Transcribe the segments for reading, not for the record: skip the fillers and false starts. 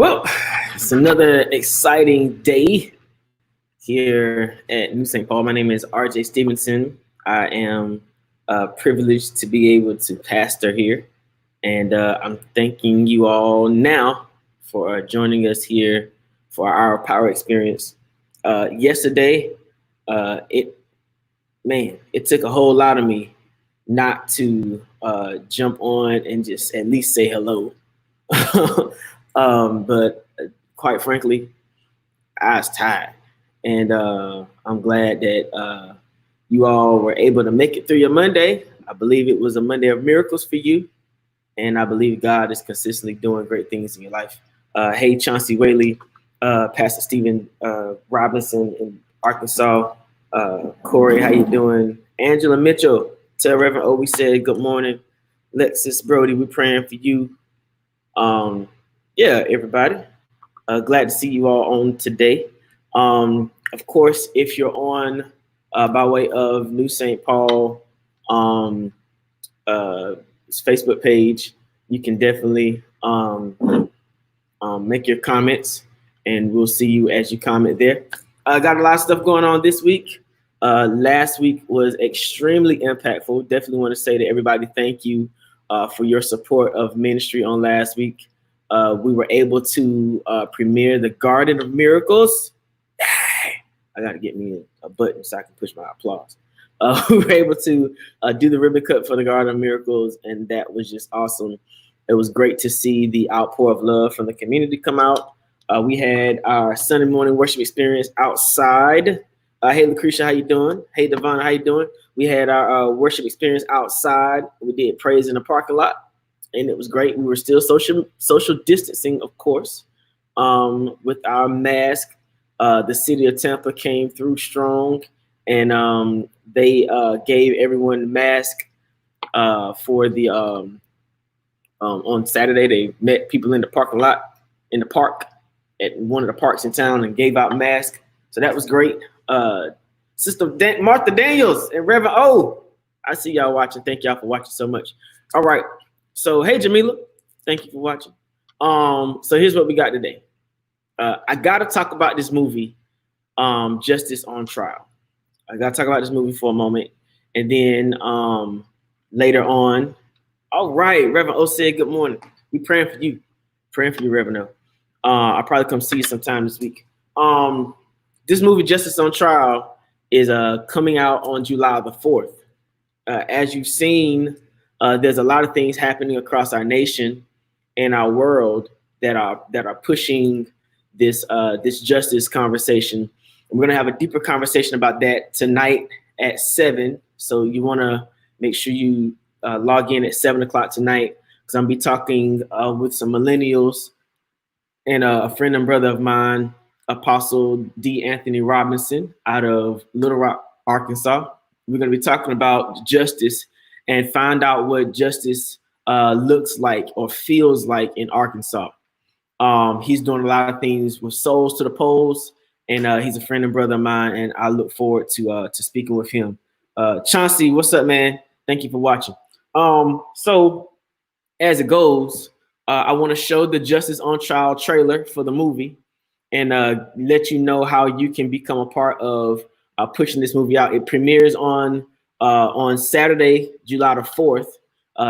Well, it's another exciting day here at New St. Paul. My name is RJ Stevenson. I am privileged to be able to pastor here, and I'm thanking you all now for joining us here for our power experience. Yesterday, it took a whole lot of me not to jump on and just at least say hello. But quite frankly, I was tired, and I'm glad that you all were able to make it through your Monday. I believe it was a Monday of miracles for you, and I believe God is consistently doing great things in your life. Hey, Chauncey Whaley, Pastor Stephen Robinson in Arkansas, Corey, how you doing? Angela Mitchell, tell Reverend O we said good morning. Lexus Brody, we're praying for you. Yeah, everybody. Glad to see you all on today. Of course, if you're on by way of New St. Paul Facebook page, you can definitely make your comments, and we'll see you as you comment there. Got a lot of stuff going on this week. Last week was extremely impactful. Definitely want to say to everybody, thank you for your support of ministry on last week. We were able to premiere the Garden of Miracles. I got to get me a button so I can push my applause. We were able to do the ribbon cut for the Garden of Miracles, and that was just awesome. It was great to see the outpour of love from the community come out. We had our Sunday morning worship experience outside. Hey, Lucretia, how you doing? Hey, Devon, how you doing? We had our worship experience outside. We did praise in the parking lot, and it was great. We were still social distancing, of course, with our mask. The city of Tampa came through strong, and they gave everyone mask for the on Saturday. They met people in the parking lot, in the park, at one of the parks in town, and gave out masks. So that was great. Sister Martha Daniels and Reverend O, I see y'all watching. Thank y'all for watching so much. All right. So, hey, Jamila, thank you for watching. So here's what we got today. I got to talk about this movie, Justice on Trial. I got to talk about this movie for a moment. And then later on, all right, Reverend O said good morning. We praying for you. Praying for you, Reverend O. I'll probably come see you sometime this week. This movie, Justice on Trial, is coming out on July the 4th. As you've seen, there's a lot of things happening across our nation and our world that are pushing this justice conversation. And we're gonna have a deeper conversation about that tonight at 7. So you want to make sure you log in at 7 o'clock tonight, because I'm gonna be talking with some millennials and a friend and brother of mine, Apostle D. Anthony Robinson, out of Little Rock, Arkansas. We're going to be talking about justice and find out what justice looks like or feels like in Arkansas. He's doing a lot of things with Souls to the Polls, and he's a friend and brother of mine, and I look forward to speaking with him. Chauncey, what's up, man? Thank you for watching. So as it goes, I want to show the Justice on Trial trailer for the movie, and let you know how you can become a part of pushing this movie out. It premieres on Saturday, July the 4th,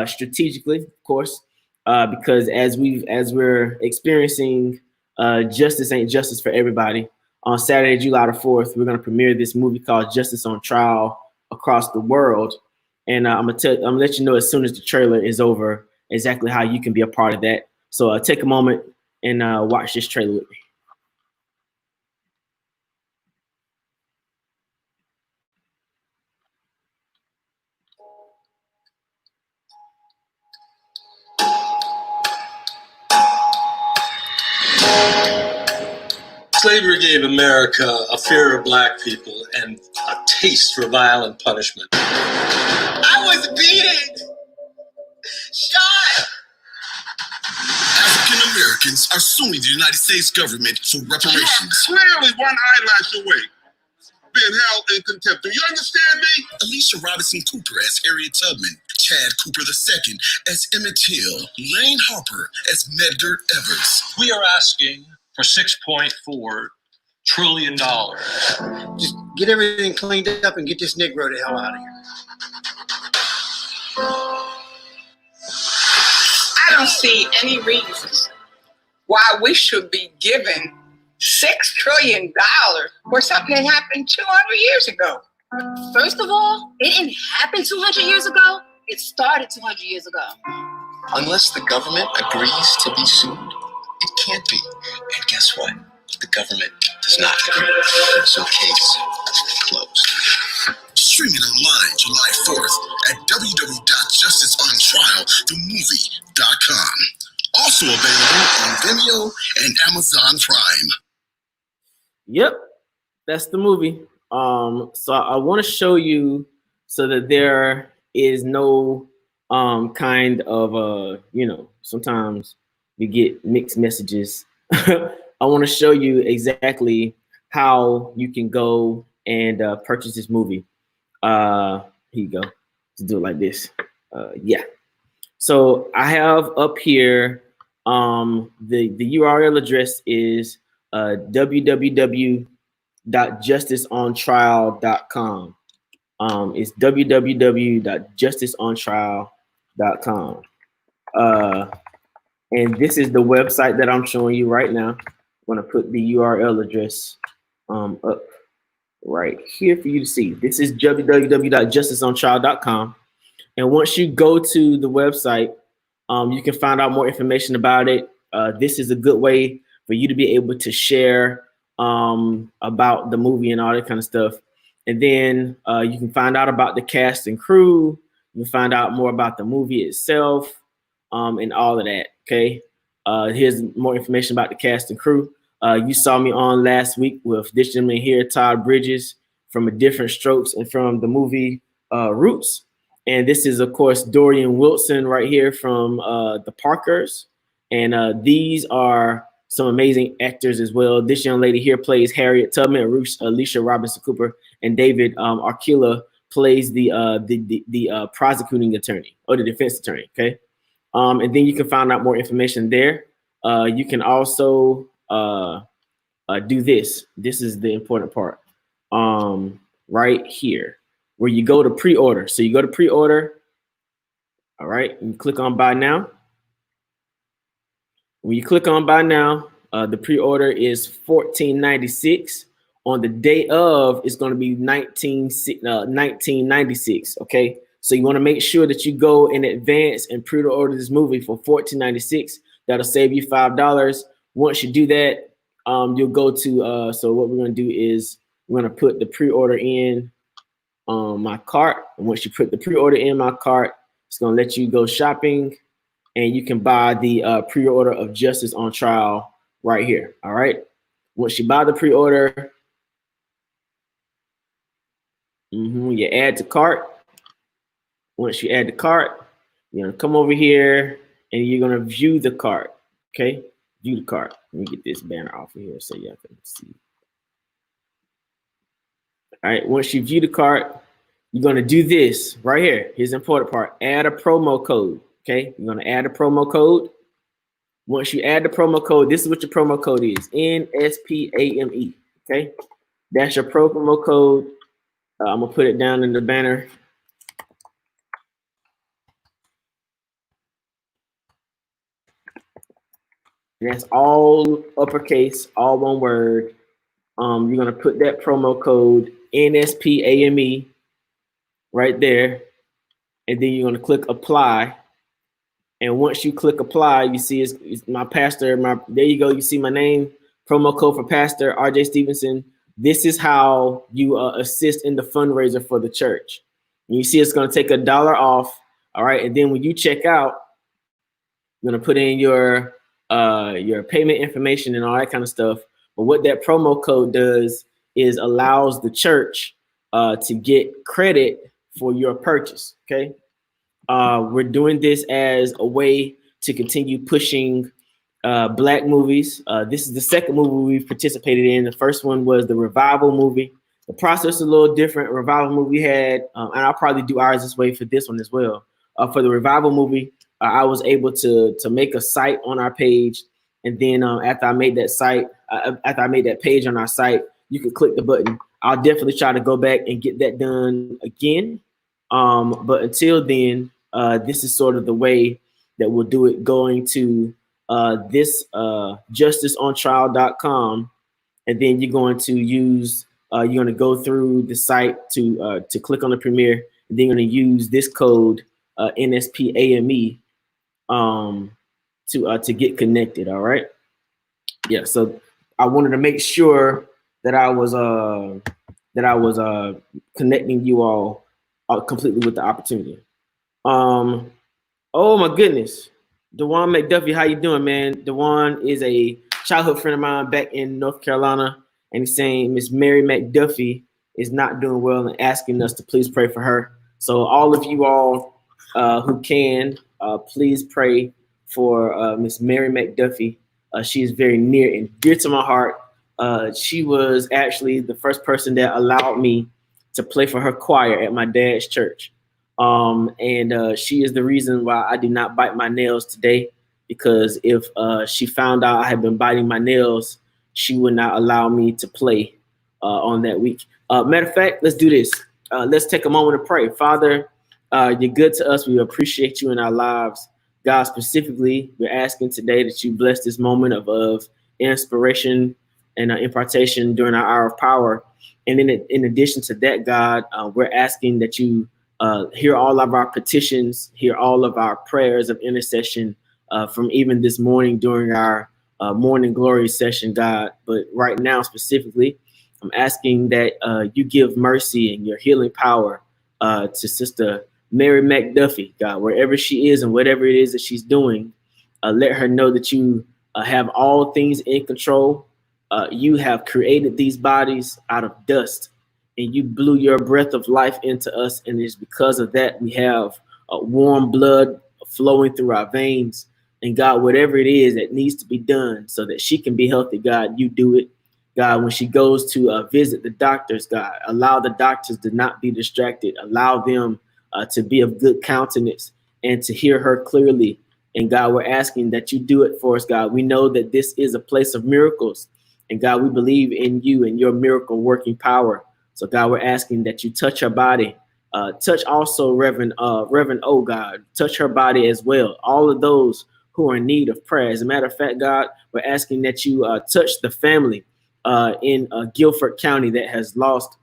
strategically, of course, because as we're experiencing justice ain't justice for everybody. On Saturday, July the 4th, we're gonna premiere this movie called Justice on Trial across the world, and I'm gonna let you know as soon as the trailer is over exactly how you can be a part of that. So take a moment and watch this trailer with me. Slavery gave America a fear of black people and a taste for violent punishment. I was beaten, shot. African Americans are suing the United States government for reparations. You are clearly one eyelash away, being held in contempt. Do you understand me? Alicia Robinson Cooper as Harriet Tubman Chad Cooper II as Emmett Till, Lane Harper as Medgar Evers. We are asking for $6.4 trillion. Just get everything cleaned up and get this Negro the hell out of here. I don't see any reason why we should be given $6 trillion for something that happened 200 years ago. First of all, it didn't happen 200 years ago. It started 200 years ago. Unless the government agrees to be sued, it can't be. And guess what? The government does not agree. So case closed. Streaming online July 4th at www.justiceontrialthemovie.com. Also available on Vimeo and Amazon Prime. Yep, that's the movie. So I want to show you so that there is no kind of sometimes you get mixed messages. I want to show you exactly how you can go and purchase this movie. Here you go. Let's do it like this. Yeah. So I have up here the URL address is www.justiceontrial.com. It's www.justiceontrial.com. And this is the website that I'm showing you right now. I'm going to put the URL address up right here for you to see. This is www.justiceontrial.com. And once you go to the website, you can find out more information about it. This is a good way for you to be able to share about the movie and all that kind of stuff. And then you can find out about the cast and crew. You can find out more about the movie itself and all of that. Okay. Here's more information about the cast and crew. You saw me on last week with this gentleman here, Todd Bridges, from A Different Strokes and from the movie Roots. And this is, of course, Dorian Wilson right here from The Parkers. And these are some amazing actors as well. This young lady here plays Harriet Tubman, Alicia Robinson Cooper, and David Arkilla plays the prosecuting attorney or the defense attorney. Okay. And then you can find out more information there. You can also do this. This is the important part right here, where you go to pre-order. So you go to pre-order. All right. And you click on buy now. When you click on buy now, the pre-order is $14.96. On the day of, it's going to be $19.96. Okay. So you want to make sure that you go in advance and pre-order this movie for $14.96. That'll save you $5. Once you do that, you'll go to, so what we're going to do is we're going to put the pre-order in my cart. And once you put the pre-order in my cart, it's going to let you go shopping and you can buy the pre-order of Justice on Trial right here. All right. Once you buy the pre-order, you add to cart. Once you add the cart, you're going to come over here and you're going to view the cart. Okay. View the cart. Let me get this banner off of here so y'all can see. All right. Once you view the cart, you're going to do this right here. Here's the important part. Add a promo code. Okay. You're going to add a promo code. Once you add the promo code, this is what your promo code is. NSPAME. Okay. That's your promo code. I'm going to put it down in the banner. And that's all uppercase, all one word. You're going to put that promo code NSPAME right there. And then you're going to click apply. And once you click apply, you see it's my pastor. There you go. You see my name, promo code for Pastor RJ Stevenson. This is how you assist in the fundraiser for the church. And you see it's going to take $1 off. All right. And then when you check out, you're going to put in your payment information and all that kind of stuff. But what that promo code does is allows the church to get credit for your purchase. Okay. We're doing this as a way to continue pushing Black movies. This is the second movie we've participated in. The first one was the Revival movie. The process is a little different. Revival movie had, and I'll probably do ours this way for this one as well. for the revival movie, I was able to make a site on our page, and then after I made that page on our site, you could click the button. I'll definitely try to go back and get that done again. But until then, this is sort of the way that we'll do it. Going to this justiceontrial.com, and then you're going to use you're going to go through the site to click on the premiere, and then you're going to use this code NSPAME to get connected. All right. Yeah. So I wanted to make sure that I was connecting you all completely with the opportunity. Oh my goodness, Dewan McDuffie, how you doing, man? Dewan is a childhood friend of mine back in North Carolina, and he's saying Miss Mary McDuffie is not doing well and asking us to please pray for her. So all of you all who can, please pray for Miss Mary McDuffie. She is very near and dear to my heart. She was actually the first person that allowed me to play for her choir at my dad's church. And she is the reason why I did not bite my nails today, because if she found out I had been biting my nails, she would not allow me to play on that week. Matter of fact, let's do this. Let's take a moment to pray. Father, you're good to us. We appreciate you in our lives. God, specifically, we're asking today that you bless this moment of inspiration and impartation during our hour of power. And in addition to that, God, we're asking that you hear all of our petitions, hear all of our prayers of intercession from even this morning during our morning glory session, God. But right now, specifically, I'm asking that you give mercy and your healing power to Sister Mary McDuffie, God, wherever she is and whatever it is that she's doing. Let her know that you have all things in control. You have created these bodies out of dust, and you blew your breath of life into us. And it's because of that we have warm blood flowing through our veins. And God, whatever it is that needs to be done so that she can be healthy, God, you do it. God, when she goes to visit the doctors, God, allow the doctors to not be distracted. Allow them to be of good countenance and to hear her clearly. And God, we're asking that you do it for us, God. We know that this is a place of miracles. And God, we believe in you and your miracle working power. So God, we're asking that you touch her body. Touch also Reverend O, God. Touch her body as well. All of those who are in need of prayer. As a matter of fact, God, we're asking that you touch the family in Guilford County that has lost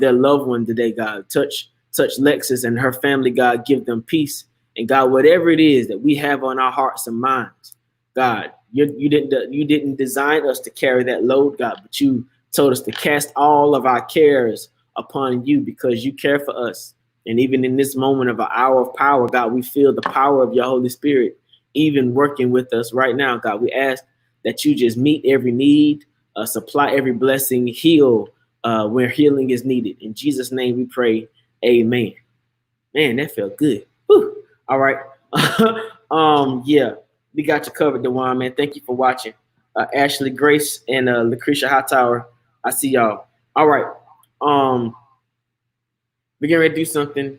their loved one today, God. Touch Lexus and her family, God. Give them peace. And God, whatever it is that we have on our hearts and minds, God, you didn't design us to carry that load, God, but you told us to cast all of our cares upon you because you care for us. And even in this moment of an hour of power, God, we feel the power of your Holy Spirit even working with us right now, God. We ask that you just meet every need, supply every blessing, heal where healing is needed. In Jesus' name we pray, amen. Man, that felt good. Whew. All right. Yeah, we got you covered, Dewan, man. Thank you for watching. Ashley Grace and Lucretia Hightower, I see y'all. All right. We're getting ready to do something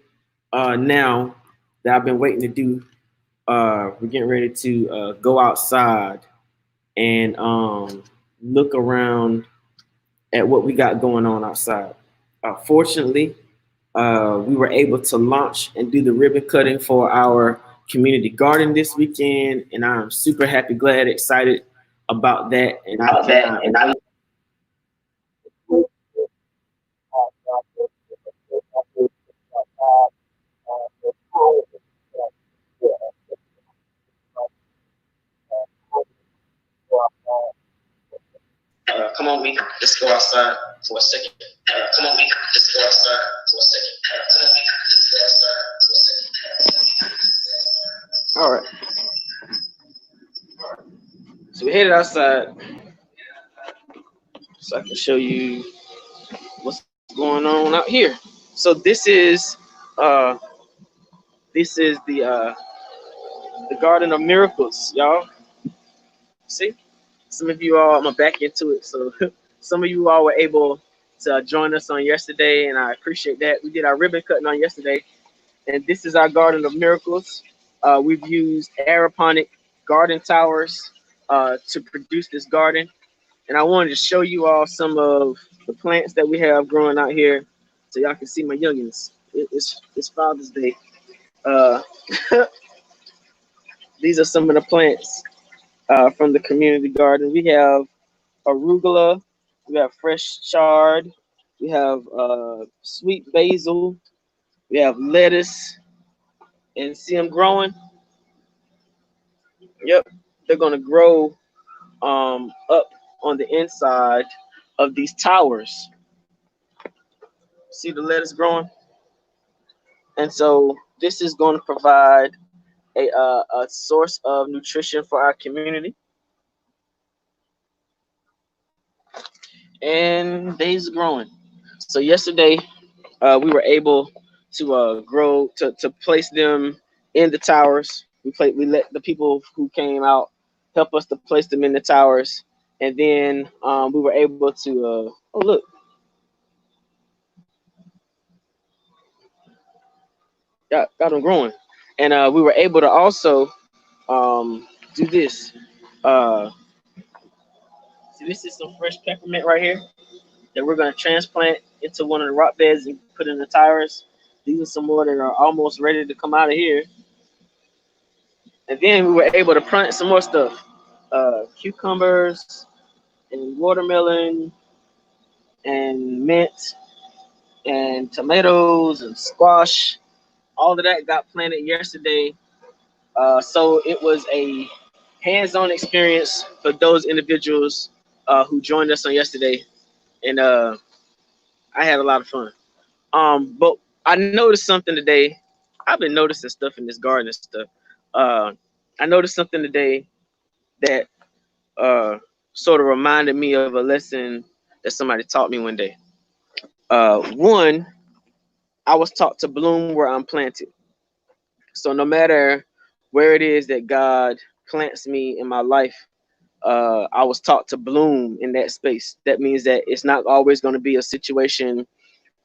now that I've been waiting to do. We're getting ready to go outside and look around at what we got going on outside. Fortunately, we were able to launch and do the ribbon cutting for our community garden this weekend, and I'm super happy, glad, excited about that. And come on, Meek, let's go outside for a second. Come on, Meek, let's go outside for a second. Come on, Meek, let's go outside for a second. All right. So we headed outside so I can show you what's going on out here. So this is the Garden of Miracles, y'all. See? Some of you all, I'm gonna back into it. So some of you all were able to join us on yesterday, and I appreciate that. We did our ribbon cutting on yesterday, and this is our Garden of Miracles. We've used aeroponic garden towers to produce this garden, and I wanted to show you all some of the plants that we have growing out here, so y'all can see my youngins. It's Father's Day. Uh, these are some of the plants from the community garden. We have arugula, we have fresh chard, we have sweet basil, we have lettuce, and see them growing. Yep, they're gonna grow up on the inside of these towers. See the lettuce growing, and so this is going to provide a source of nutrition for our community. And they's growing. So yesterday, we were able to grow to place them in the towers. We let the people who came out help us to place them in the towers, and then we were able to. Oh look, got them growing, and we were able to also do this. Uh, See, this is some fresh peppermint right here that we're going to transplant into one of the rock beds and put in the towers. These are some more that are almost ready to come out of here. And then we were able to plant some more stuff. Cucumbers and watermelon and mint and tomatoes and squash. All of that got planted yesterday. So it was a hands-on experience for those individuals who joined us on yesterday. And I had a lot of fun. But I noticed something today. I've been noticing stuff in this garden and stuff. I noticed something today that sort of reminded me of a lesson that somebody taught me one day. One, I was taught to bloom where I'm planted. So no matter where it is that God plants me in my life, I was taught to bloom in that space. That means that it's not always going to be a situation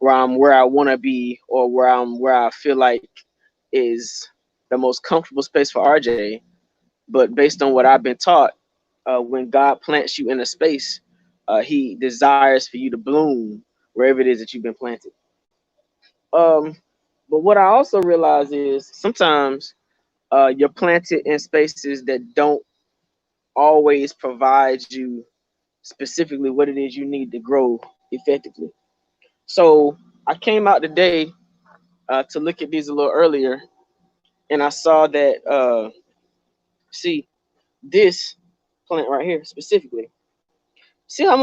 where I'm where I want to be or where I feel like is the most comfortable space for RJ. But based on what I've been taught, when God plants you in a space, He desires for you to bloom wherever it is that you've been planted. Um, but what I also realize is sometimes you're planted in spaces that don't always provide you specifically what it is you need to grow effectively. So I came out today to look at these a little earlier, and I saw that see this plant right here specifically. See how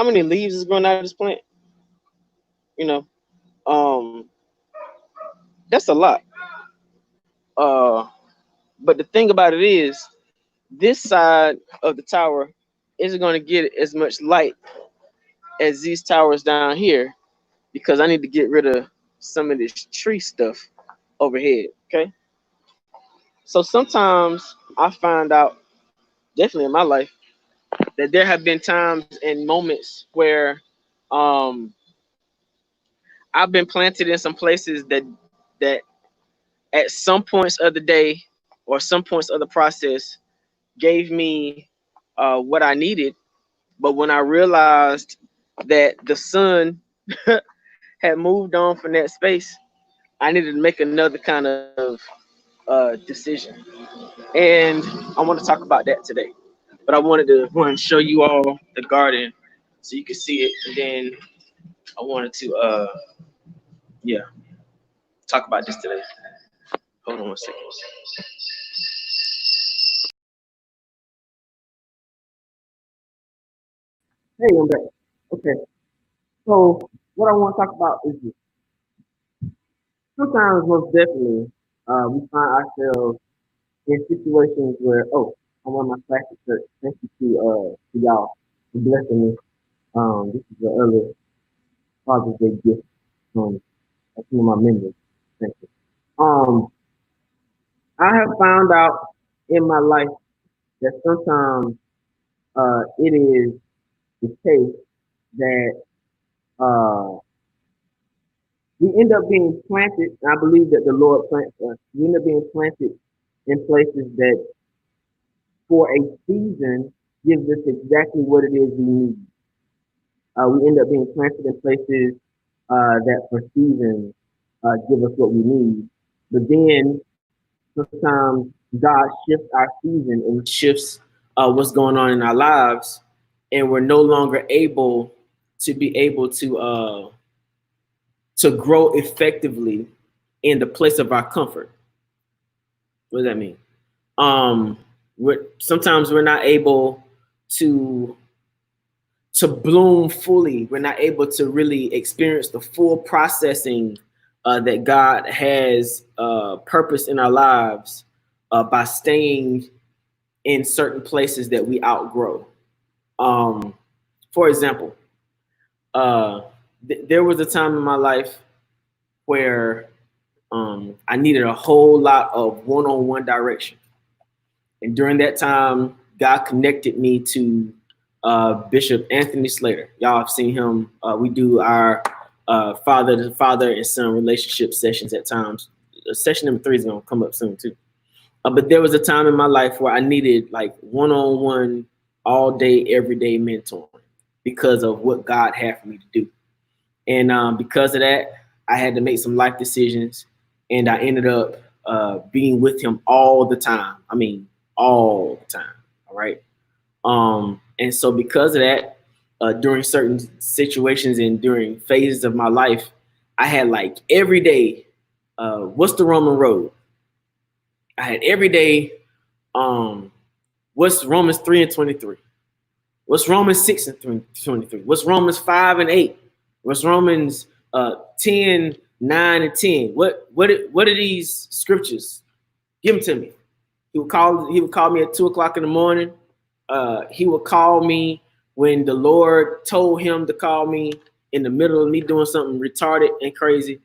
many leaves is growing out of this plant? You know, um, that's a lot. Uh, but the thing about it is, this side of the tower isn't going to get as much light as these towers down here because I need to get rid of some of this tree stuff overhead. Okay, so sometimes I find out, definitely in my life, that there have been times and moments where um, I've been planted in some places that at some points of the day or some points of the process gave me what I needed. But when I realized that the sun had moved on from that space, I needed to make another kind of decision. And I want to talk about that today. But I wanted to go and show you all the garden so you can see it. And then I wanted to, yeah, talk about this today. Hold on one second. Hey, I'm back. Okay, so what I want to talk about is this. Sometimes, most definitely, we find ourselves in situations where, oh, I'm on my plastic shirt. Thank you to y'all for blessing me. This is the early Father's Day gift from some of my members. Thank you. I have found out in my life that sometimes it is the case that uh, we end up being planted. And I believe that the Lord plants us. We end up being planted in places that, for a season, gives us exactly what it is we need. We end up being planted in places that, for seasons, give us what we need. But then sometimes God shifts our season and shifts what's going on in our lives, and we're no longer able to grow effectively in the place of our comfort. What does that mean? Sometimes we're not able to bloom fully. We're not able to really experience the full processing that God has purpose in our lives by staying in certain places that we outgrow. For example, there was a time in my life where I needed a whole lot of one-on-one direction. And during that time, God connected me to Bishop Anthony Slater. Y'all have seen him. We do our father and son relationship sessions at times. Session number 3 is going to come up soon too. But there was a time in my life where I needed like one-on-one, all day, everyday mentoring because of what God had for me to do. And because of that, I had to make some life decisions, and I ended up being with him all the time. I mean, all the time. All right. And so because of that, during certain situations and during phases of my life, I had like every day, what's the Roman road? I had every day, what's Romans 3:23? What's Romans 6:23? What's Romans 5:8? What's Romans 10:9-10? What are these scriptures? Give them to me. He would call me at 2:00 in the morning. He would call me when the Lord told him to call me in the middle of me doing something retarded and crazy.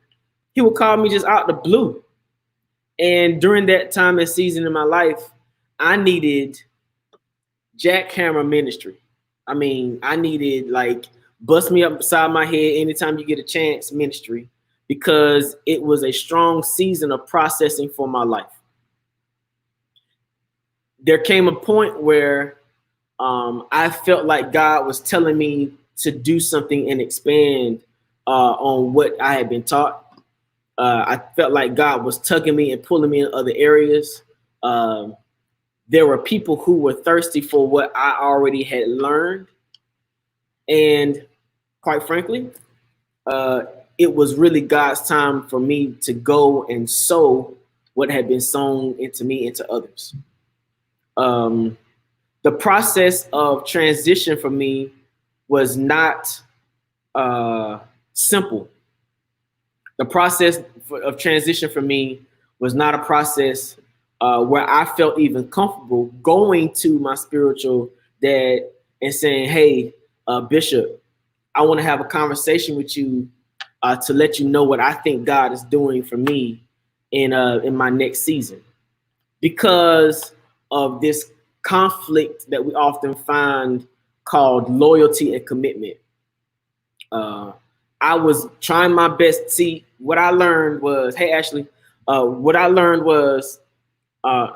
He would call me just out the blue. And during that time and season in my life, I needed jackhammer ministry. I mean, I needed like bust me up beside my head anytime you get a chance ministry, because it was a strong season of processing for my life. There came a point where I felt like God was telling me to do something and expand on what I had been taught. I felt like God was tugging me and pulling me in other areas. There were people who were thirsty for what I already had learned. And quite frankly, it was really God's time for me to go and sow what had been sown into me, into others. The process of transition for me was not simple. The process of transition for me was not a process where I felt even comfortable going to my spiritual dad and saying, hey, Bishop, I want to have a conversation with you to let you know what I think God is doing for me in my next season. Because of this conflict that we often find called loyalty and commitment. I was trying my best. See, what I learned was, hey, Ashley, what I learned was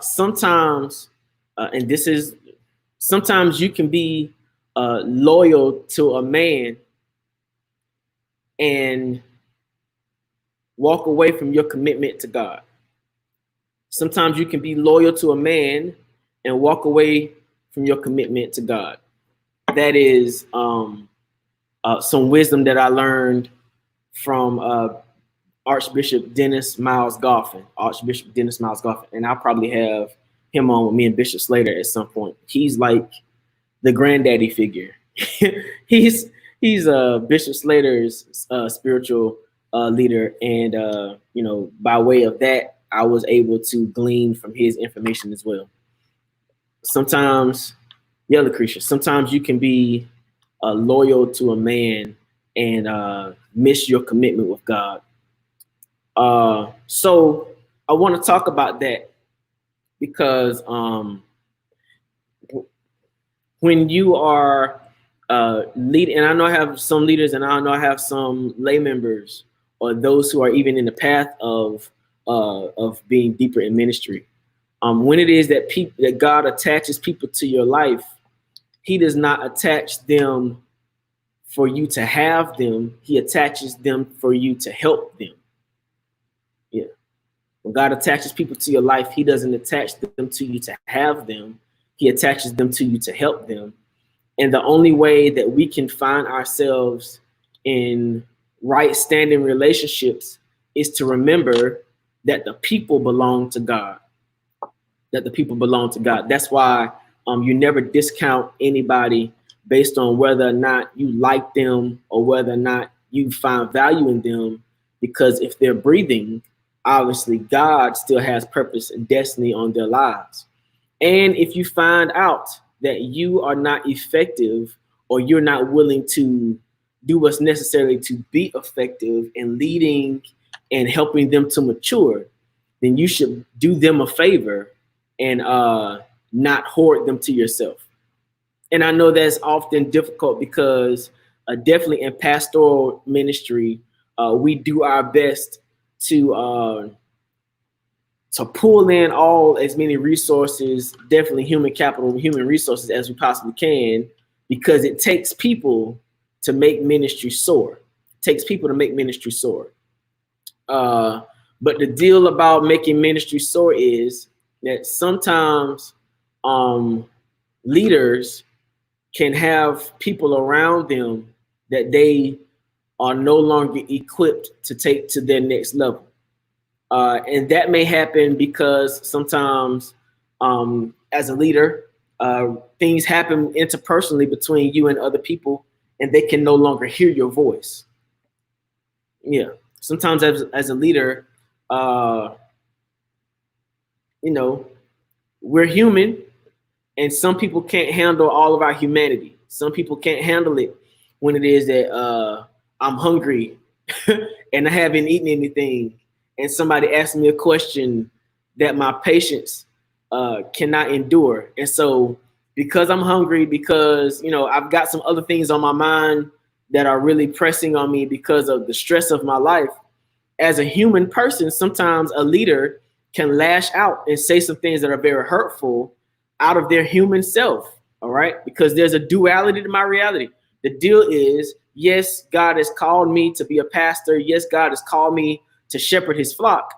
sometimes, and this is, sometimes you can be loyal to a man and walk away from your commitment to God. Sometimes you can be loyal to a man and walk away from your commitment to God. That is some wisdom that I learned from Archbishop Dennis Miles Goffin. And I'll probably have him on with me and Bishop Slater at some point. He's like the granddaddy figure. he's Bishop Slater's spiritual leader, and by way of that, I was able to glean from his information as well. Sometimes, Lucretia, sometimes you can be loyal to a man and miss your commitment with God. So I want to talk about that because when you are leading, and I know I have some leaders and I know I have some lay members or those who are even in the path of being deeper in ministry. When it is that God attaches people to your life, he does not attach them for you to have them. He attaches them for you to help them. Yeah. When God attaches people to your life, he doesn't attach them to you to have them. He attaches them to you to help them. And the only way that we can find ourselves in right standing relationships is to remember that the people belong to God. That the people belong to God. That's why you never discount anybody based on whether or not you like them or whether or not you find value in them, because if they're breathing, obviously God still has purpose and destiny on their lives. And if you find out that you are not effective or you're not willing to do what's necessary to be effective in leading and helping them to mature, then you should do them a favor and not hoard them to yourself. And I know that's often difficult because definitely in pastoral ministry, we do our best to pull in as many resources, definitely human capital, human resources as we possibly can, because it takes people to make ministry soar. It takes people to make ministry soar. But the deal about making ministry soar is that sometimes leaders can have people around them that they are no longer equipped to take to their next level. And that may happen because sometimes as a leader, things happen interpersonally between you and other people, and they can no longer hear your voice. Yeah. Sometimes as a leader, we're human, and some people can't handle all of our humanity. Some people can't handle it when it is that I'm hungry and I haven't eaten anything, and somebody asks me a question that my patience cannot endure. And so because I'm hungry, because I've got some other things on my mind that are really pressing on me because of the stress of my life, as a human person, sometimes a leader can lash out and say some things that are very hurtful out of their human self. All right. Because there's a duality to my reality. The deal is, yes, God has called me to be a pastor. Yes, God has called me to shepherd his flock.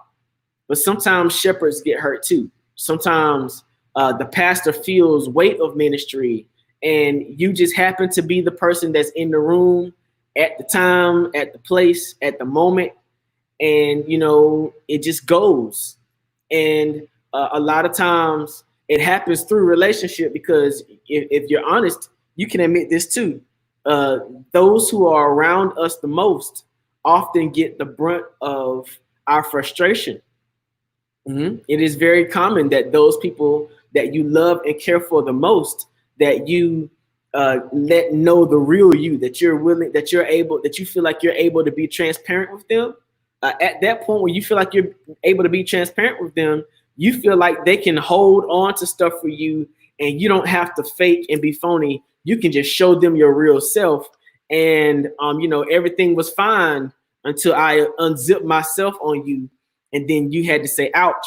But sometimes shepherds get hurt too. Sometimes the pastor feels weight of ministry, and you just happen to be the person that's in the room at the time, at the place, at the moment. And, it just goes. And a lot of times it happens through relationship, because if you're honest, you can admit this too. Those who are around us the most often get the brunt of our frustration. Mm-hmm. It is very common that those people that you love and care for the most, that you let know the real you, that you're willing, that you feel like you're able to be transparent with them. At that point where you feel like you're able to be transparent with them, you feel like they can hold on to stuff for you, and you don't have to fake and be phony. You can just show them your real self. And, everything was fine until I unzipped myself on you. And then you had to say, ouch,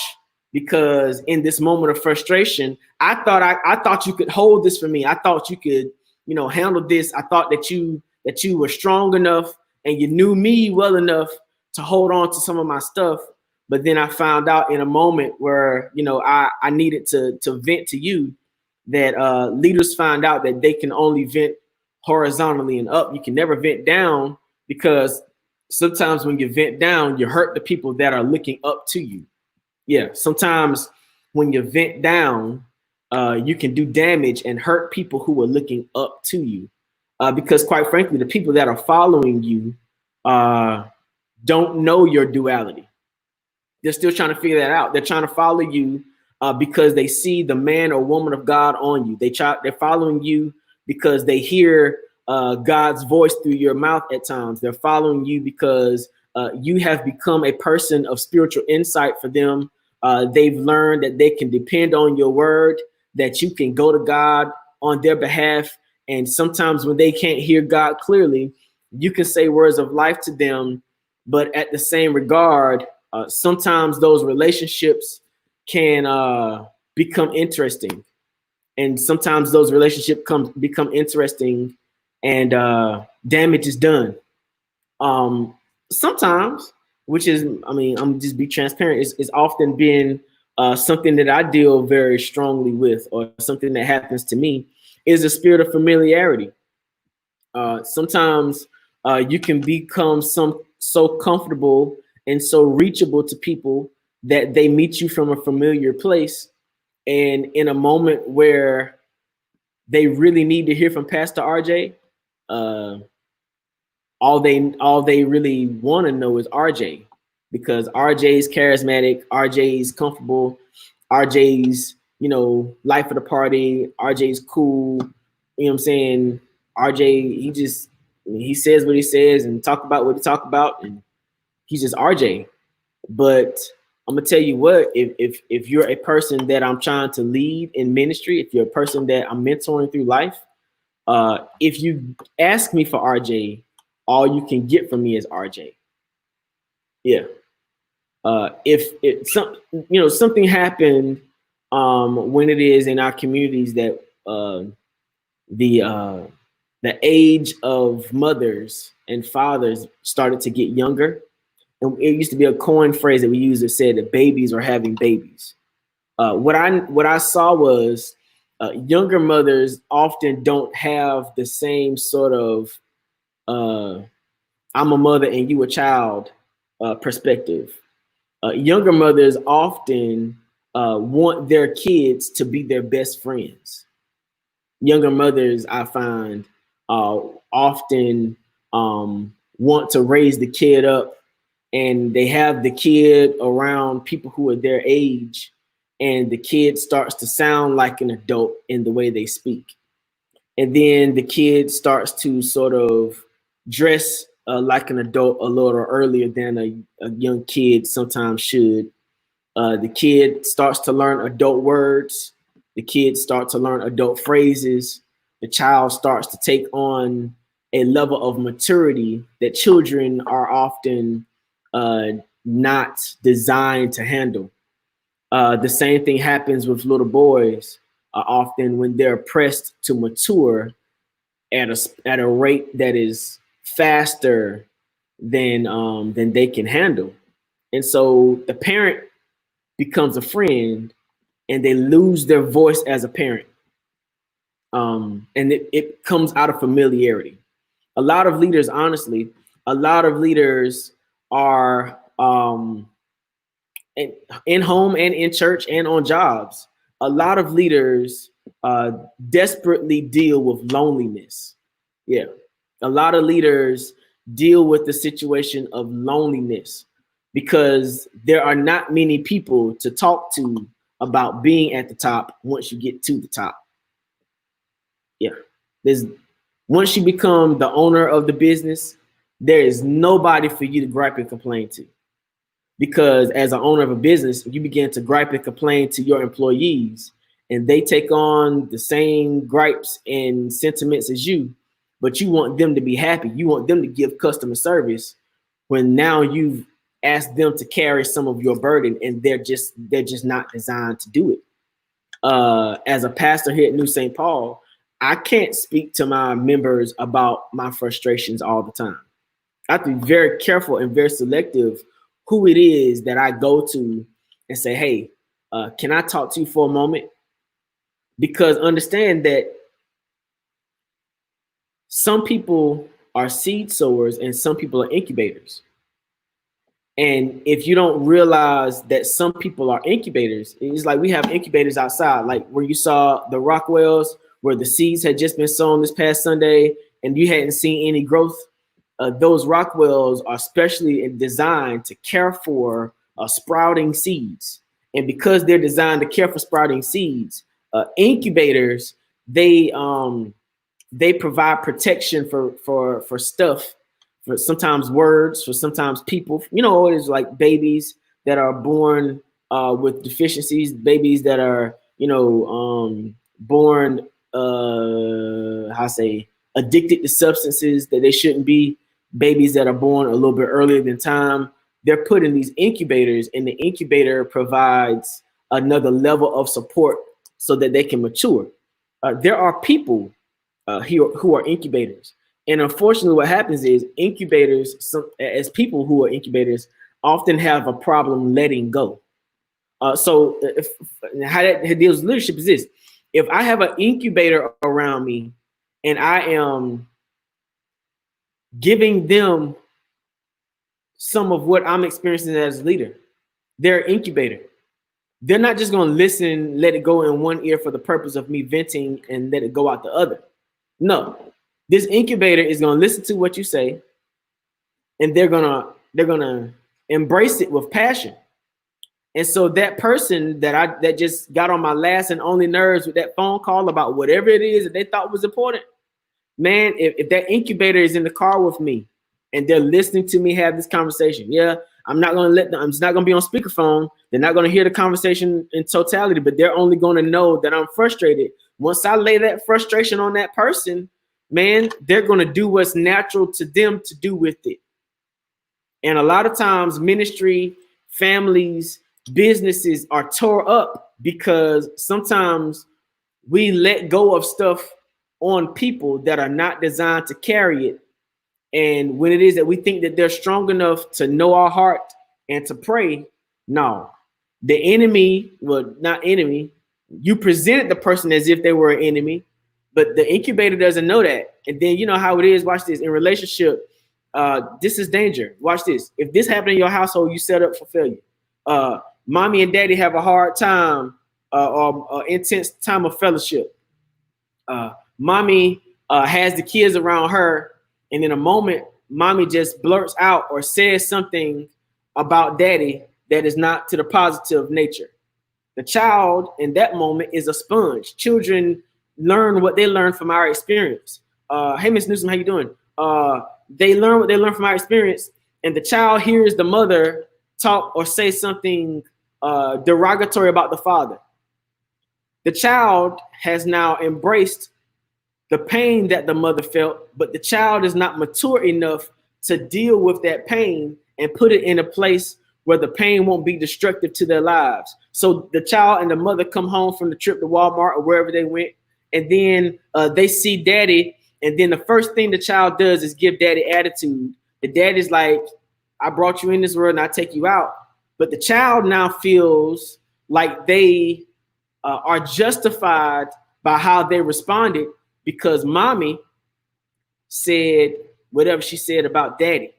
because in this moment of frustration, I thought you could hold this for me. I thought you could, handle this. I thought that you were strong enough and you knew me well enough to hold on to some of my stuff. But then I found out in a moment where, I needed to vent to you, that leaders find out that they can only vent horizontally and up. You can never vent down, because sometimes when you vent down, you hurt the people that are looking up to you. Yeah, sometimes when you vent down, you can do damage and hurt people who are looking up to you. Because quite frankly, the people that are following you don't know your duality. They're still trying to figure that out. They're trying to follow you because they see the man or woman of God on you. They're following you because they hear God's voice through your mouth at times. They're following you because you have become a person of spiritual insight for them. They've learned that they can depend on your word, that you can go to God on their behalf. And sometimes when they can't hear God clearly, you can say words of life to them But at the same regard, sometimes those relationships can become interesting, and sometimes those relationships become interesting, and damage is done. Sometimes, which is, I mean, I'm just be transparent. It's often been something that I deal very strongly with, or something that happens to me, is a spirit of familiarity. Sometimes you can become so comfortable and so reachable to people that they meet you from a familiar place, and in a moment where they really need to hear from Pastor RJ, uh, all they really want to know is RJ, because RJ's charismatic, RJ's comfortable, RJ's, life of the party, RJ's cool. You know what I'm saying? RJ, he says what he says and talk about what he talk about, and he's just RJ. But I'm gonna tell you what, if you're a person that I'm trying to lead in ministry, if you're a person that I'm mentoring through life, if you ask me for RJ, all you can get from me is RJ. Yeah. If something happened when it is in our communities that the age of mothers and fathers started to get younger, and it used to be a coin phrase that we used that said that babies are having babies. What I saw was younger mothers often don't have the same sort of I'm a mother and you a child perspective. Younger mothers often want their kids to be their best friends. Younger mothers, I find, often want to raise the kid up, and they have the kid around people who are their age, and the kid starts to sound like an adult in the way they speak. And then the kid starts to sort of dress like an adult a little earlier than a young kid sometimes should. The kid starts to learn adult words. The kid starts to learn adult phrases. The child starts to take on a level of maturity that children are often not designed to handle. The same thing happens with little boys. Often when they're pressed to mature at a rate that is faster than they can handle, and so the parent becomes a friend, and they lose their voice as a parent, and it comes out of familiarity. A lot of leaders, honestly, are in home and in church and on jobs. A lot of leaders desperately deal with loneliness. Yeah. A lot of leaders deal with the situation of loneliness because there are not many people to talk to about being at the top once you get to the top. Yeah. Once you become the owner of the business, there is nobody for you to gripe and complain to. Because as an owner of a business, you begin to gripe and complain to your employees, and they take on the same gripes and sentiments as you, but you want them to be happy. You want them to give customer service when now you've asked them to carry some of your burden, and they're just not designed to do it. As a pastor here at New St. Paul, I can't speak to my members about my frustrations all the time. I have to be very careful and very selective who it is that I go to and say, hey, can I talk to you for a moment? Because understand that some people are seed sowers and some people are incubators. And if you don't realize that some people are incubators, it's like we have incubators outside, like where you saw the Rockwells, where the seeds had just been sown this past Sunday and you hadn't seen any growth. Those Rockwells are specially designed to care for sprouting seeds. And because they're designed to care for sprouting seeds, incubators, they provide protection for stuff, for sometimes words, for sometimes people. It's like babies that are born with deficiencies, babies that are, born, addicted to substances that they shouldn't be. babies that are born a little bit earlier than time, they're put in these incubators, and the incubator provides another level of support so that they can mature. There are people here who are incubators. And unfortunately, what happens is incubators, as people who are incubators, often have a problem letting go. So how that deals with leadership is this. If I have an incubator around me and I am giving them some of what I'm experiencing as a leader, they're an incubator. They're not just going to listen, let it go in one ear for the purpose of me venting and let it go out the other. No, this incubator is going to listen to what you say, and they're gonna embrace it with passion. And so that person that just got on my last and only nerves with that phone call about whatever it is that they thought was important, man, if that incubator is in the car with me and they're listening to me have this conversation, yeah, I'm not going to let them, I'm just not going to be on speakerphone. They're not going to hear the conversation in totality, but they're only going to know that I'm frustrated. Once I lay that frustration on that person, man, they're going to do what's natural to them to do with it. And a lot of times ministry, families, businesses are tore up because sometimes we let go of stuff on people that are not designed to carry it. And when it is that we think that they're strong enough to know our heart and to pray, no. The enemy, well, not enemy, you presented the person as if they were an enemy, but the incubator doesn't know that. And then you know how it is, watch this, in relationship, this is danger. Watch this. If this happened in your household, you set up for failure. Mommy and daddy have a hard time or intense time of fellowship. Mommy has the kids around her, and in a moment, mommy just blurts out or says something about daddy that is not to the positive nature. The child in that moment is a sponge. Children learn what they learn from our experience. Hey, Miss Newsom, how you doing? They learn what they learn from our experience, and the child hears the mother talk or say something derogatory about the father. The child has now embraced the pain that the mother felt, but the child is not mature enough to deal with that pain and put it in a place where the pain won't be destructive to their lives. So the child and the mother come home from the trip to Walmart or wherever they went, and then they see daddy, and then the first thing the child does is give daddy attitude. The daddy's like, I brought you in this world and I take you out. But the child now feels like they are justified by how they responded because mommy said whatever she said about daddy.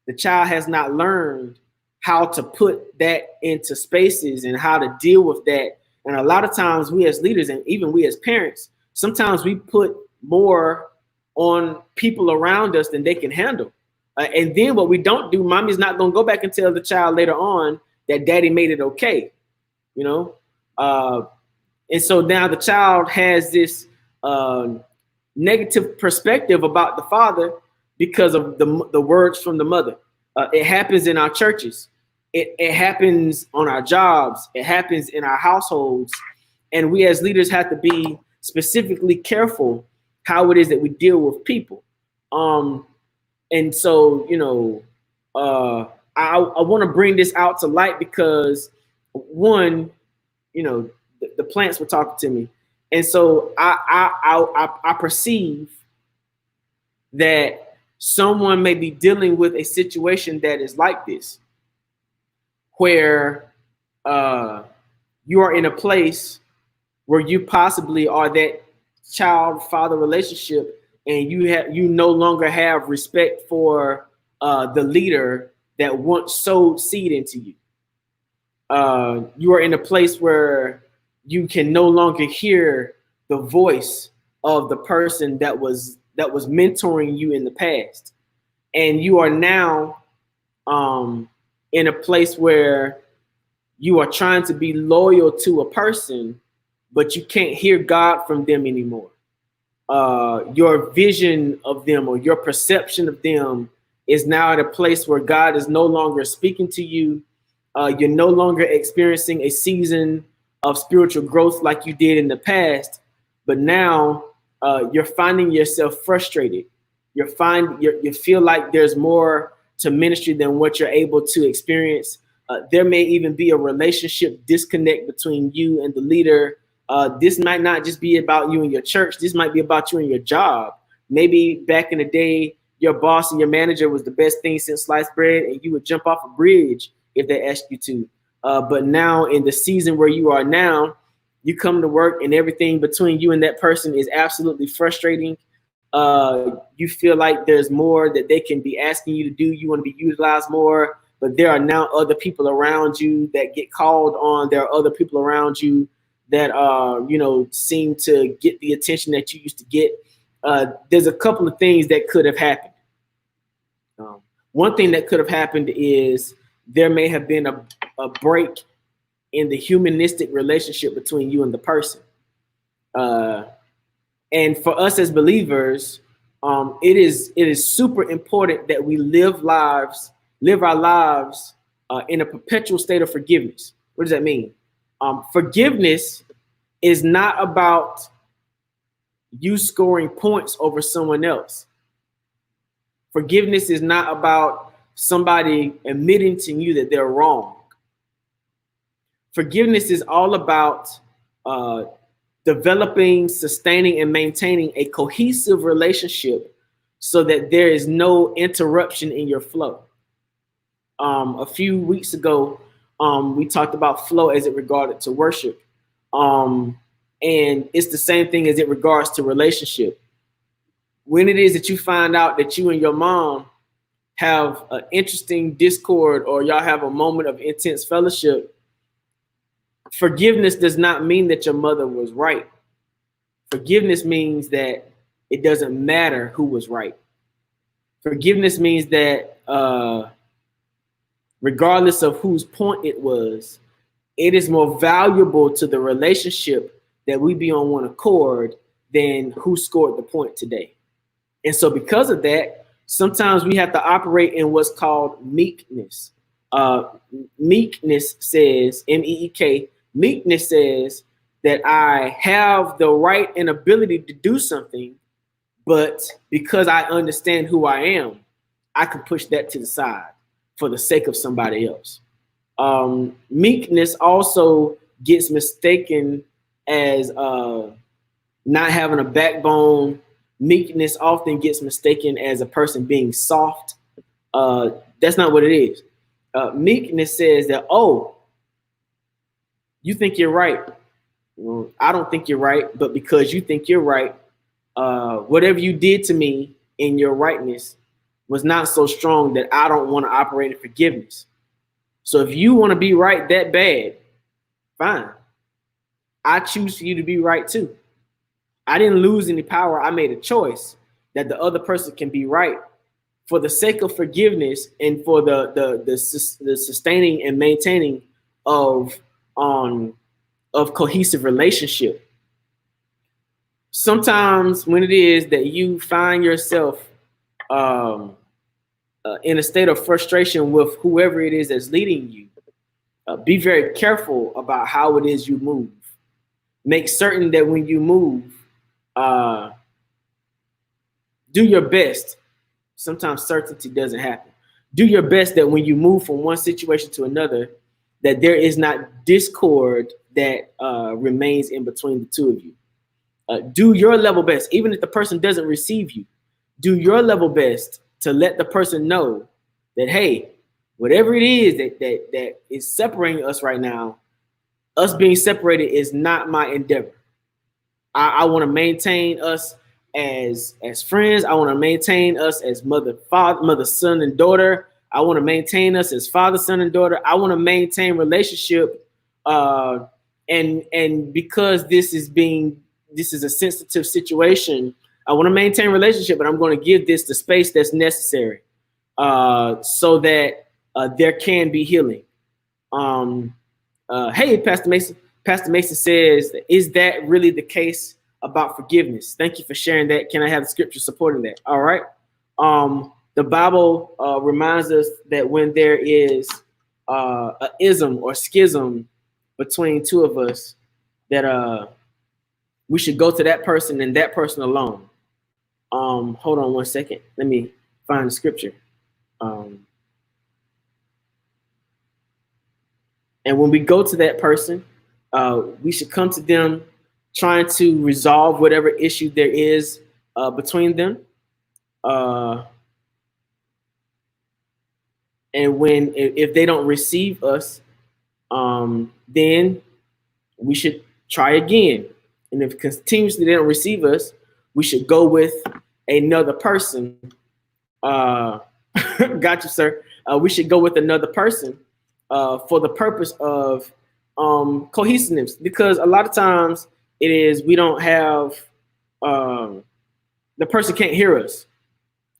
The child has not learned how to put that into spaces and how to deal with that. And a lot of times we as leaders and even we as parents, sometimes we put more on people around us than they can handle. And then what we don't do, mommy's not going to go back and tell the child later on that daddy made it okay, you know? And so now the child has this negative perspective about the father because of the words from the mother. It happens in our churches. It happens on our jobs. It happens in our households. And we as leaders have to be specifically careful how it is that we deal with people. And so, you know, I want to bring this out to light because one, you know, the plants were talking to me. And so I perceive that someone may be dealing with a situation that is like this, where you are in a place where you possibly are that child-father relationship, and you no longer have respect for the leader that once sowed seed into you. You are in a place where you can no longer hear the voice of the person that was mentoring you in the past. And you are now in a place where you are trying to be loyal to a person, but you can't hear God from them anymore. Your vision of them or your perception of them is now at a place where God is no longer speaking to you. You're no longer experiencing a season of spiritual growth like you did in the past, but now you're finding yourself frustrated. you feel like there's more to ministry than what you're able to experience. There may even be a relationship disconnect between you and the leader. This might not just be about you and your church. This might be about you and your job. Maybe back in the day, your boss and your manager was the best thing since sliced bread, and you would jump off a bridge if they asked you to. But now in the season where you are now, you come to work and everything between you and that person is absolutely frustrating. You feel like there's more that they can be asking you to do. You want to be utilized more, but there are now other people around you that get called on. There are other people around you that seem to get the attention that you used to get. There's a couple of things that could have happened. One thing that could have happened is there may have been a break in the humanistic relationship between you and the person. And for us as believers, it is super important that we live our lives in a perpetual state of forgiveness. What does that mean? Forgiveness is not about you scoring points over someone else. Forgiveness is not about somebody admitting to you that they're wrong. Forgiveness is all about developing, sustaining, and maintaining a cohesive relationship so that there is no interruption in your flow. A few weeks ago, we talked about flow as it regarded to worship. And it's the same thing as it regards to relationship. When it is that you find out that you and your mom have an interesting discord or y'all have a moment of intense fellowship, forgiveness does not mean that your mother was right. Forgiveness means that it doesn't matter who was right. Forgiveness means that regardless of whose point it was, it is more valuable to the relationship that we be on one accord than who scored the point today. And so because of that, sometimes we have to operate in what's called meekness. Meekness says, M-E-E-K, meekness says that I have the right and ability to do something, but because I understand who I am, I can push that to the side for the sake of somebody else. Meekness also gets mistaken as not having a backbone. Meekness often gets mistaken as a person being soft. That's not what it is. Meekness says that, oh, you think you're right. Well, I don't think you're right, but because you think you're right, whatever you did to me in your rightness was not so strong that I don't want to operate in forgiveness. So if you want to be right that bad, fine. I choose for you to be right too. I didn't lose any power. I made a choice that the other person can be right for the sake of forgiveness and for the sustaining and maintaining of cohesive relationship. Sometimes when it is that you find yourself in a state of frustration with whoever it is that's leading you, be very careful about how it is you move. Make certain that when you move, do your best. Sometimes certainty doesn't happen. Do your best that when you move from one situation to another, that there is not discord that remains in between the two of you. Do your level best, even if the person doesn't receive you. Do your level best to let the person know that, hey, whatever it is that is separating us right now, us being separated is not my endeavor. I want to maintain us as friends. I want to maintain us as mother, son, and daughter. I want to maintain us as father, son, and daughter. I want to maintain relationship. And because this is a sensitive situation, I want to maintain relationship, but I'm going to give this the space that's necessary so that there can be healing. Hey, Pastor Mason. Pastor Mason says, is that really the case about forgiveness? Thank you for sharing that. Can I have the scripture supporting that? All right. The Bible reminds us that when there is a ism or schism between two of us, that we should go to that person and that person alone. Hold on one second. Let me find the scripture. And when we go to that person, we should come to them trying to resolve whatever issue there is between them. And if they don't receive us, then we should try again. And if continuously they don't receive us, we should go with another person. Got you, sir. We should go with another person for the purpose of cohesiveness, because a lot of times it is we don't have the person can't hear us.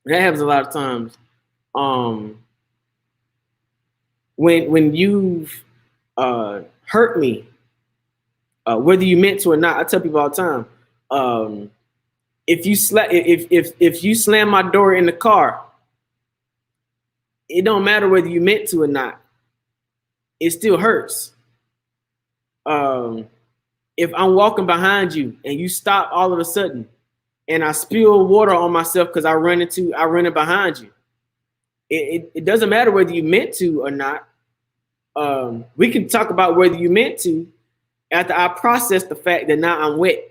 That happens a lot of times. When you've hurt me, whether you meant to or not, I tell people all the time, if you slam my door in the car, it don't matter whether you meant to or not. It still hurts. If I'm walking behind you and you stop all of a sudden, and I spill water on myself because I run it behind you, it doesn't matter whether you meant to or not. We can talk about whether you meant to after I process the fact that now I'm wet.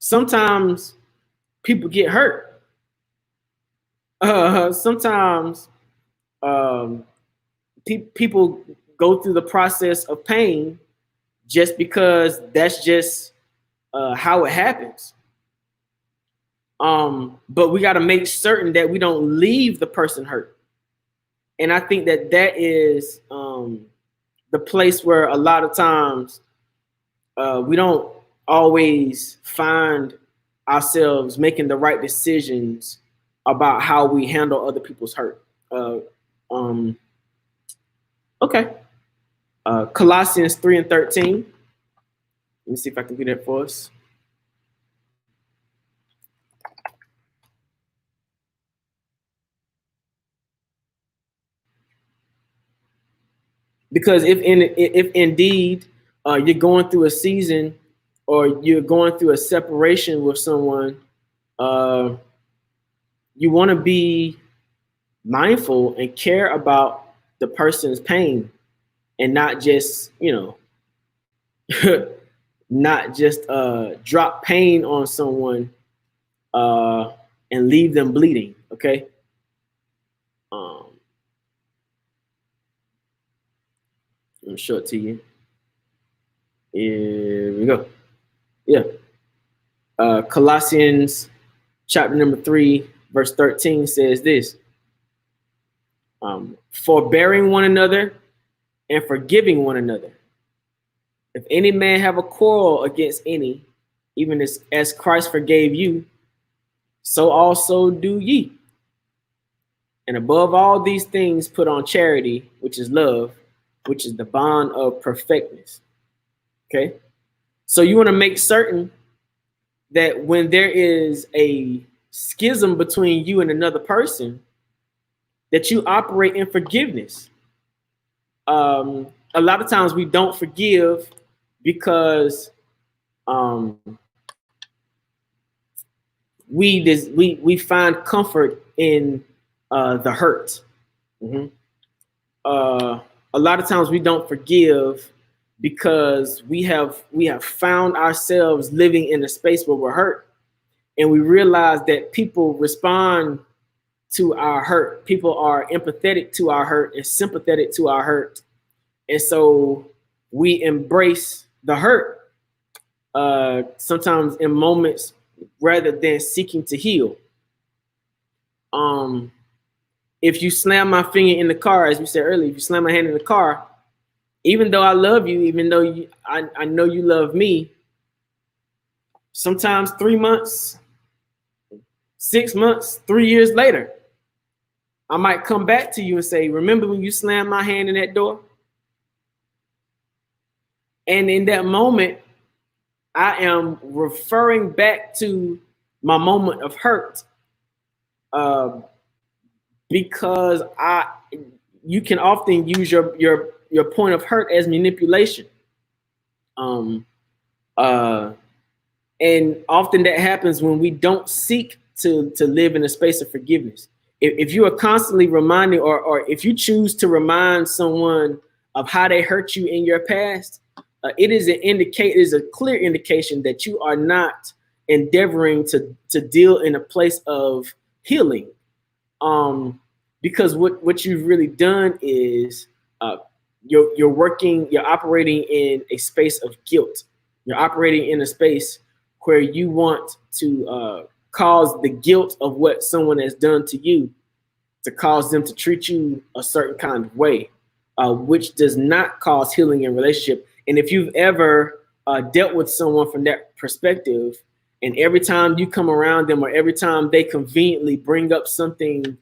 Sometimes people get hurt. Sometimes people go through the process of pain just because that's just how it happens. But we got to make certain that we don't leave the person hurt. And I think that is the place where a lot of times we don't always find ourselves making the right decisions about how we handle other people's hurt. Okay. Colossians 3:13. Let me see if I can do that for us. Because if indeed you're going through a season or you're going through a separation with someone, you want to be mindful and care about the person's pain and not just, not just drop pain on someone and leave them bleeding. Okay. Let me show it to you. Here we go. Yeah. Colossians chapter number 3, verse 13 says this. Forbearing one another and forgiving one another. If any man have a quarrel against any, even as Christ forgave you, so also do ye. And above all these things, put on charity, which is love, which is the bond of perfectness. Okay. So you want to make certain that when there is a schism between you and another person, that you operate in forgiveness. A lot of times we don't forgive because we find comfort in the hurt. Mm-hmm. A lot of times we don't forgive because we have found ourselves living in a space where we're hurt, and we realize that people respond to our hurt. People are empathetic to our hurt and sympathetic to our hurt, and so we embrace the hurt sometimes in moments rather than seeking to heal. If you slam my finger in the car, as we said earlier, if you slam my hand in the car, even though I love you, even though I know you love me, sometimes 3 months, 6 months, 3 years later, I might come back to you and say, remember when you slammed my hand in that door? And in that moment, I am referring back to my moment of hurt. Because you can often use your point of hurt as manipulation. And often that happens when we don't seek to live in a space of forgiveness. If you are constantly reminding, or if you choose to remind someone of how they hurt you in your past, it is a clear indication that you are not endeavoring to deal in a place of healing. Because what you've really done is you're operating in a space of guilt. You're operating in a space where you want to cause the guilt of what someone has done to you to cause them to treat you a certain kind of way, which does not cause healing in relationship. And if you've ever dealt with someone from that perspective, and every time you come around them or every time they conveniently bring up something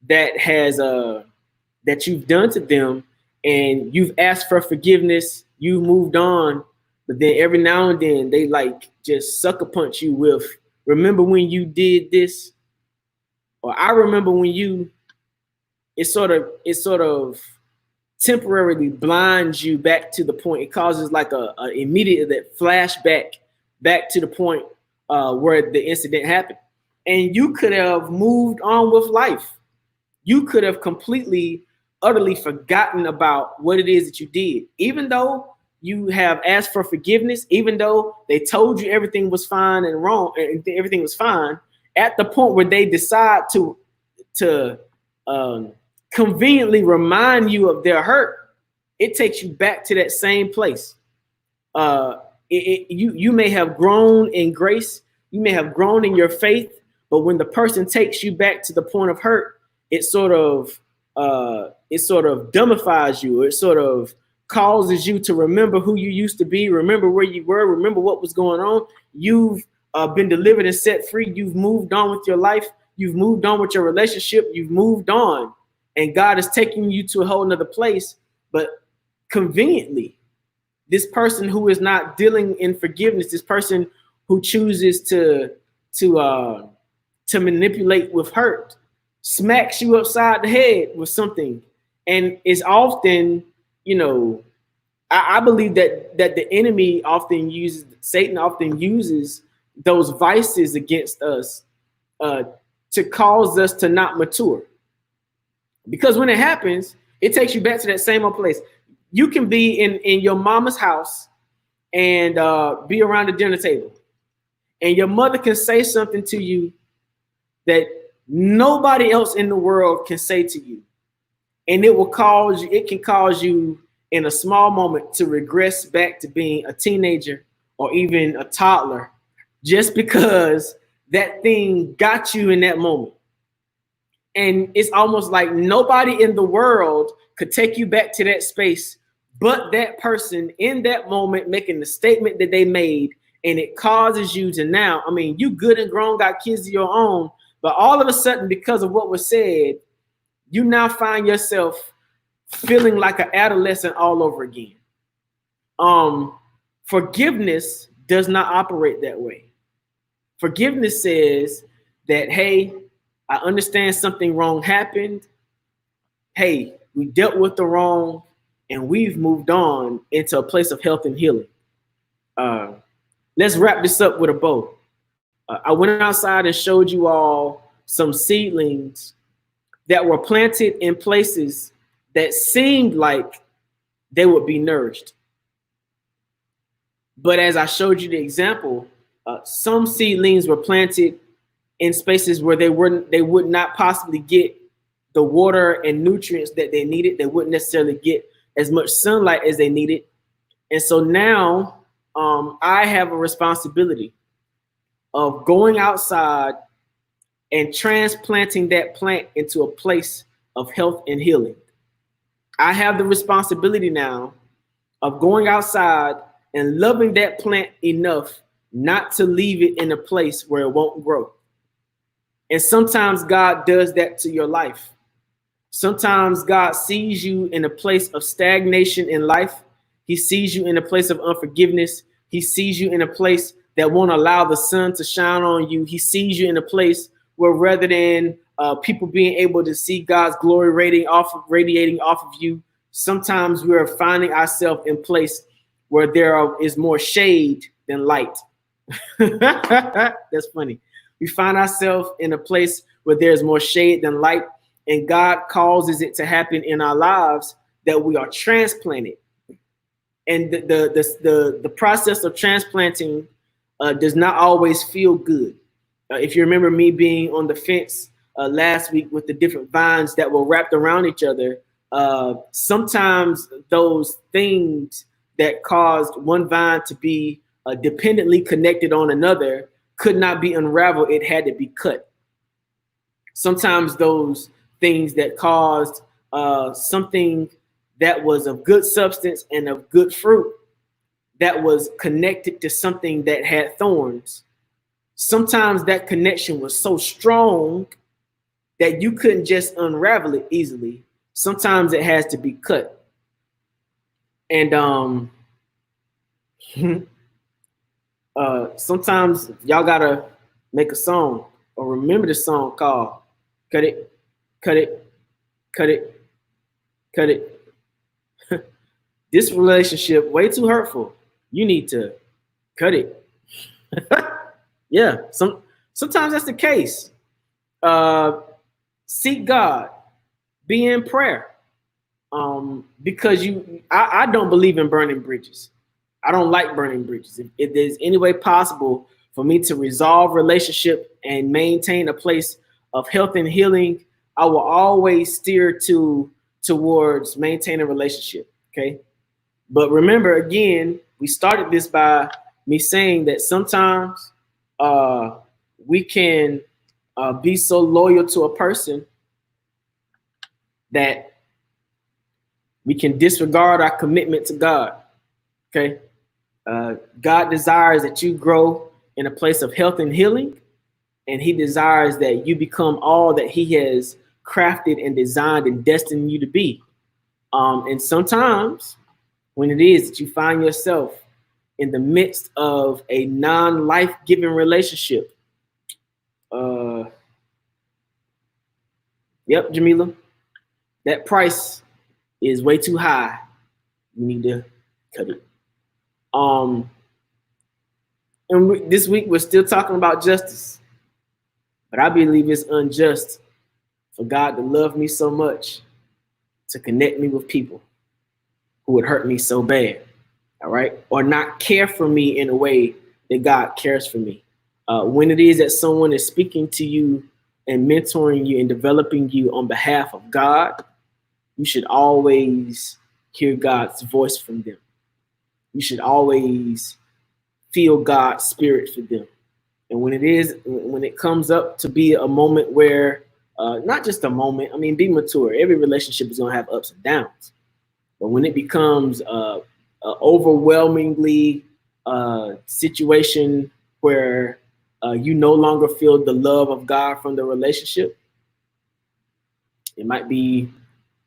that has that you've done to them, and you've asked for forgiveness, you've moved on, but then every now and then they like just sucker punch you with, remember when you did this? Or I remember when you, it sort of temporarily blinds you back to the point. It causes like a immediate that flashback back to the point where the incident happened. And you could have moved on with life. You could have completely, utterly forgotten about what it is that you did. Even though you have asked for forgiveness, even though they told you everything was fine and wrong, and everything was fine, at the point where they decide to conveniently remind you of their hurt, it takes you back to that same place. You may have grown in grace, you may have grown in your faith, but when the person takes you back to the point of hurt, it sort of dumbifies you. It sort of causes you to remember who you used to be, remember where you were, remember what was going on. You've been delivered and set free. You've moved on with your life. You've moved on with your relationship. You've moved on. And God is taking you to a whole nother place. But conveniently, this person who is not dealing in forgiveness, this person who chooses to manipulate with hurt, smacks you upside the head with something. And it's often, I believe that the enemy often uses, Satan often uses those vices against us to cause us to not mature. Because when it happens, it takes you back to that same old place. You can be in your mama's house and be around the dinner table, and your mother can say something to you that nobody else in the world can say to you. And it can cause you in a small moment to regress back to being a teenager or even a toddler, just because that thing got you in that moment. And it's almost like nobody in the world could take you back to that space but that person in that moment making the statement that they made. And it causes you to now, you good and grown, got kids of your own, but all of a sudden, because of what was said, you now find yourself feeling like an adolescent all over again. Forgiveness does not operate that way. Forgiveness says that, hey, I understand something wrong happened. Hey, we dealt with the wrong and we've moved on into a place of health and healing. Let's wrap this up with a bow. I went outside and showed you all some seedlings that were planted in places that seemed like they would be nourished. But as I showed you the example, some seedlings were planted in spaces where they would not possibly get the water and nutrients that they needed. They wouldn't necessarily get as much sunlight as they needed. And so now I have a responsibility of going outside and transplanting that plant into a place of health and healing. I have the responsibility now of going outside and loving that plant enough not to leave it in a place where it won't grow. And sometimes God does that to your life. Sometimes God sees you in a place of stagnation in life. He sees you in a place of unforgiveness. He sees you in a place that won't allow the sun to shine on you. He sees you in a place where rather than people being able to see God's glory radiating off of you, sometimes we are finding ourselves in place where there is more shade than light. That's funny. We find ourselves in a place where there's more shade than light, and God causes it to happen in our lives that we are transplanted. And the process of transplanting does not always feel good. If you remember me being on the fence last week with the different vines that were wrapped around each other, sometimes those things that caused one vine to be dependently connected on another could not be unraveled. It had to be cut. Sometimes those things that caused something that was of good substance and of good fruit that was connected to something that had thorns, sometimes that connection was so strong that you couldn't just unravel it easily. Sometimes it has to be cut. And sometimes y'all gotta make a song or remember the song called Cut It, Cut It, Cut It, Cut It. This relationship way too hurtful. You need to cut it. Yeah, sometimes that's the case. Seek God, be in prayer. Because I don't believe in burning bridges. I don't like burning bridges. If there's any way possible for me to resolve relationship and maintain a place of health and healing, I will always steer towards maintaining a relationship. Okay. But remember, again, we started this by me saying that sometimes we can be so loyal to a person that we can disregard our commitment to God. Okay. God desires that you grow in a place of health and healing, and he desires that you become all that he has crafted and designed and destined you to be. And sometimes when it is that you find yourself in the midst of a non-life-giving relationship, yep, Jamila, that price is way too high. You need to cut it. And this week we're still talking about justice, but I believe it's unjust for God to love me so much to connect me with people who would hurt me so bad, all right? Or not care for me in a way that God cares for me. When it is that someone is speaking to you and mentoring you and developing you on behalf of God, you should always hear God's voice from them. You should always feel God's spirit for them. And when it comes up to be a moment where, not just a moment, I mean, be mature. Every relationship is going to have ups and downs. But when it becomes a overwhelmingly situation where you no longer feel the love of God from the relationship, it might be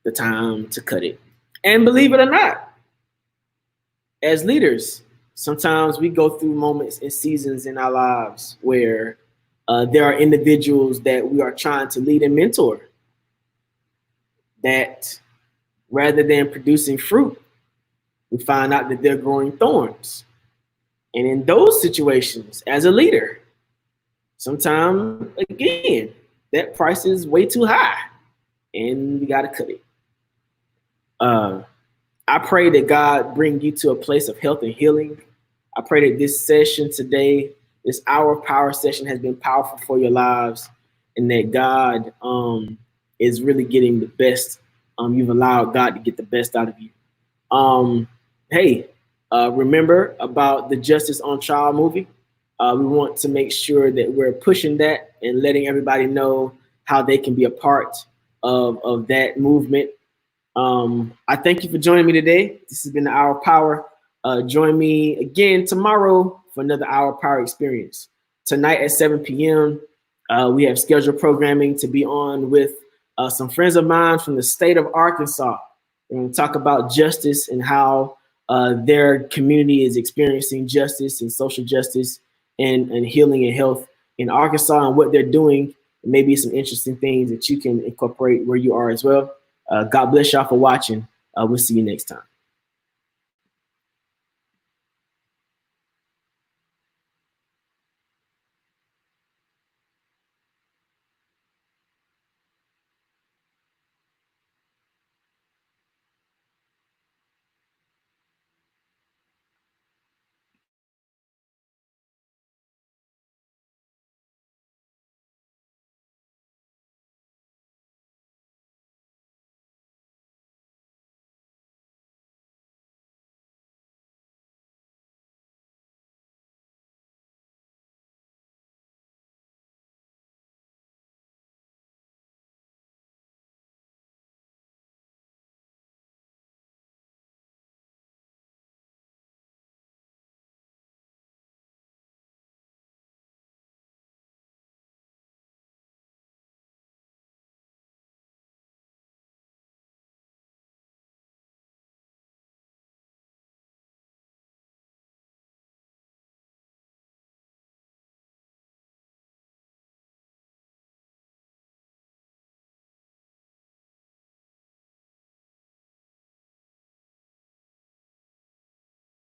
the time to cut it. And believe it or not, as leaders, sometimes we go through moments and seasons in our lives where there are individuals that we are trying to lead and mentor that rather than producing fruit, we find out that they're growing thorns. And in those situations, as a leader, sometimes, again, that price is way too high and we got to cut it. I pray that God bring you to a place of health and healing. I pray that this session today, this hour of power session, has been powerful for your lives, and that God is really getting the best. You've allowed God to get the best out of you. Hey, remember about the Justice on Trial movie. We want to make sure that we're pushing that and letting everybody know how they can be a part of that movement. I thank you for joining me today. This has been the Hour of Power. Join me again tomorrow for another Hour of Power experience. Tonight at 7 p.m., we have scheduled programming to be on with some friends of mine from the state of Arkansas. We're going to talk about justice and how their community is experiencing justice and social justice and healing and health in Arkansas and what they're doing. Maybe some interesting things that you can incorporate where you are as well. God bless y'all for watching. We'll see you next time.